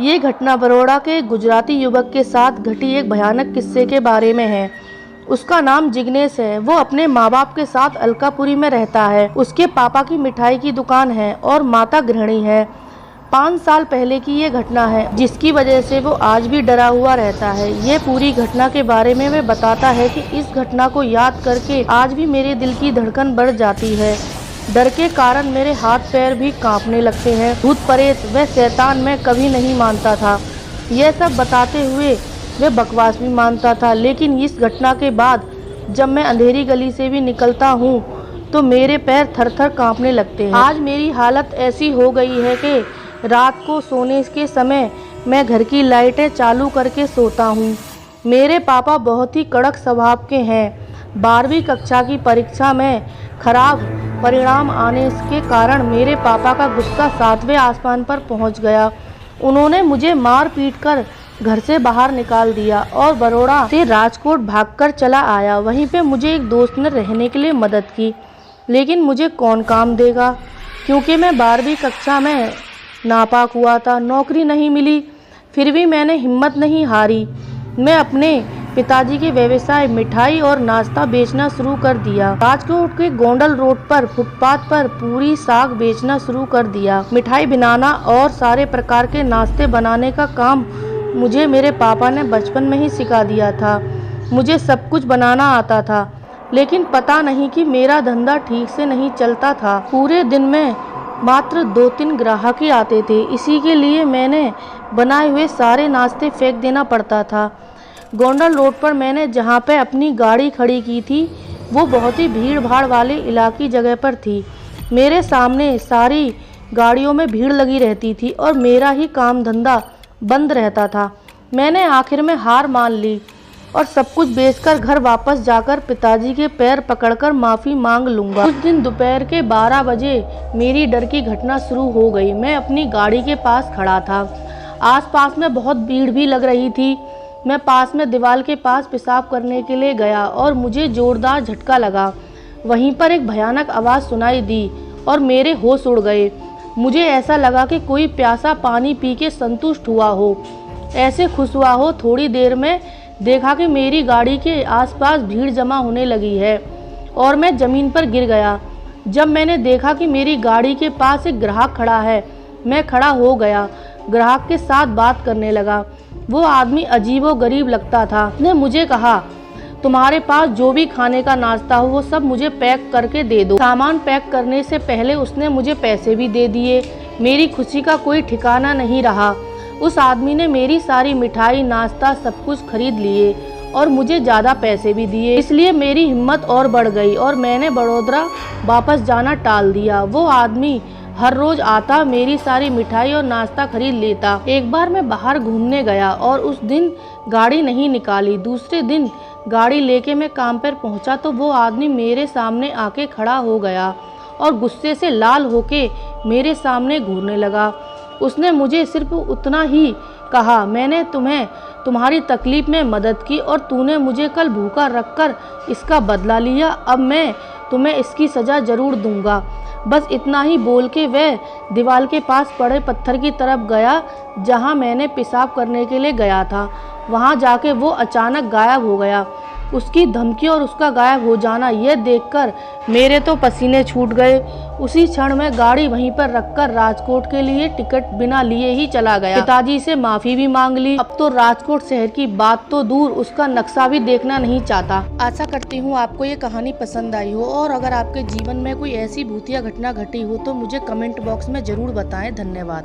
ये घटना बड़ौदा के गुजराती युवक के साथ घटी एक भयानक किस्से के बारे में है। उसका नाम जिग्नेश है। वो अपने माँ बाप के साथ अलकापुरी में रहता है। उसके पापा की मिठाई की दुकान है और माता गृहिणी है। 5 साल पहले की ये घटना है जिसकी वजह से वो आज भी डरा हुआ रहता है। ये पूरी घटना के बारे में वह बताता है कि इस घटना को याद करके आज भी मेरे दिल की धड़कन बढ़ जाती है। डर के कारण मेरे हाथ पैर भी कांपने लगते हैं। भूत प्रेत व शैतान मैं कभी नहीं मानता था। यह सब बताते हुए वह बकवास भी मानता था, लेकिन इस घटना के बाद जब मैं अंधेरी गली से भी निकलता हूँ तो मेरे पैर थर थर कांपने लगते हैं। आज मेरी हालत ऐसी हो गई है कि रात को सोने के समय मैं घर की लाइटें चालू करके सोता हूँ। मेरे पापा बहुत ही कड़क स्वभाव के हैं। 12वीं कक्षा की परीक्षा में खराब परिणाम आने के कारण मेरे पापा का गुस्सा 7वें आसमान पर पहुंच गया। उन्होंने मुझे मार पीट कर घर से बाहर निकाल दिया और बड़ौदा से राजकोट भागकर चला आया। वहीं पे मुझे एक दोस्त ने रहने के लिए मदद की, लेकिन मुझे कौन काम देगा क्योंकि मैं 12वीं कक्षा में नापाक हुआ था। नौकरी नहीं मिली, फिर भी मैंने हिम्मत नहीं हारी। मैं अपने पिताजी के व्यवसाय मिठाई और नाश्ता बेचना शुरू कर दिया। राजकोट के गोंडल रोड पर फुटपाथ पर पूरी साग बेचना शुरू कर दिया। मिठाई बनाना और सारे प्रकार के नाश्ते बनाने का काम मुझे मेरे पापा ने बचपन में ही सिखा दिया था। मुझे सब कुछ बनाना आता था, लेकिन पता नहीं कि मेरा धंधा ठीक से नहीं चलता था। पूरे दिन में मात्र 2-3 ग्राहक ही आते थे। इसी के लिए मैंने बनाए हुए सारे नाश्ते फेंक देना पड़ता था। गोंडल रोड पर मैंने जहाँ पे अपनी गाड़ी खड़ी की थी वो बहुत ही भीड़ भाड़ वाले इलाकी जगह पर थी। मेरे सामने सारी गाड़ियों में भीड़ लगी रहती थी और मेरा ही काम धंधा बंद रहता था। मैंने आखिर में हार मान ली और सब कुछ बेचकर घर वापस जाकर पिताजी के पैर पकड़कर माफ़ी मांग लूँगा। उस दिन दोपहर के 12 बजे मेरी डर की घटना शुरू हो गई। मैं अपनी गाड़ी के पास खड़ा था। आसपास में बहुत भीड़ भी लग रही थी। मैं पास में दीवार के पास पेशाब करने के लिए गया और मुझे जोरदार झटका लगा। वहीं पर एक भयानक आवाज़ सुनाई दी और मेरे होश उड़ गए। मुझे ऐसा लगा कि कोई प्यासा पानी पी के संतुष्ट हुआ हो, ऐसे खुश हुआ हो। थोड़ी देर में देखा कि मेरी गाड़ी के आसपास भीड़ जमा होने लगी है और मैं ज़मीन पर गिर गया। जब मैंने देखा कि मेरी गाड़ी के पास एक ग्राहक खड़ा है, मैं खड़ा हो गया। ग्राहक के साथ बात करने लगा। वो आदमी अजीबोगरीब लगता था। उसने मुझे कहा, तुम्हारे पास जो भी खाने का नाश्ता हो वो सब मुझे पैक करके दे दो। सामान पैक करने से पहले उसने मुझे पैसे भी दे दिए। मेरी खुशी का कोई ठिकाना नहीं रहा। उस आदमी ने मेरी सारी मिठाई नाश्ता सब कुछ खरीद लिए और मुझे ज़्यादा पैसे भी दिए। इसलिए मेरी हिम्मत और बढ़ गई और मैंने बड़ौदा वापस जाना टाल दिया। वो आदमी हर रोज आता, मेरी सारी मिठाई और नाश्ता खरीद लेता। एक बार मैं बाहर घूमने गया और उस दिन गाड़ी नहीं निकाली। दूसरे दिन गाड़ी लेके मैं काम पर पहुंचा तो वो आदमी मेरे सामने आके खड़ा हो गया और गुस्से से लाल होके मेरे सामने घूरने लगा। उसने मुझे सिर्फ उतना ही कहा, मैंने तुम्हें तुम्हारी तकलीफ में मदद की और तूने मुझे कल भूखा रखकर इसका बदला लिया। अब मैं तुम्हें इसकी सज़ा ज़रूर दूंगा। बस इतना ही बोल के वह दीवार के पास पड़े पत्थर की तरफ गया जहां मैंने पेशाब करने के लिए गया था। वहां जाके वो अचानक गायब हो गया। उसकी धमकी और उसका गायब हो जाना यह देखकर मेरे तो पसीने छूट गए। उसी क्षण में गाड़ी वहीं पर रखकर राजकोट के लिए टिकट बिना लिए ही चला गया। पिताजी से माफ़ी भी मांग ली। अब तो राजकोट शहर की बात तो दूर, उसका नक्शा भी देखना नहीं चाहता। आशा करती हूँ आपको ये कहानी पसंद आई हो और अगर आपके जीवन में कोई ऐसी भूतिया घटना घटी हो तो मुझे कमेंट बॉक्स में ज़रूर बताएं। धन्यवाद।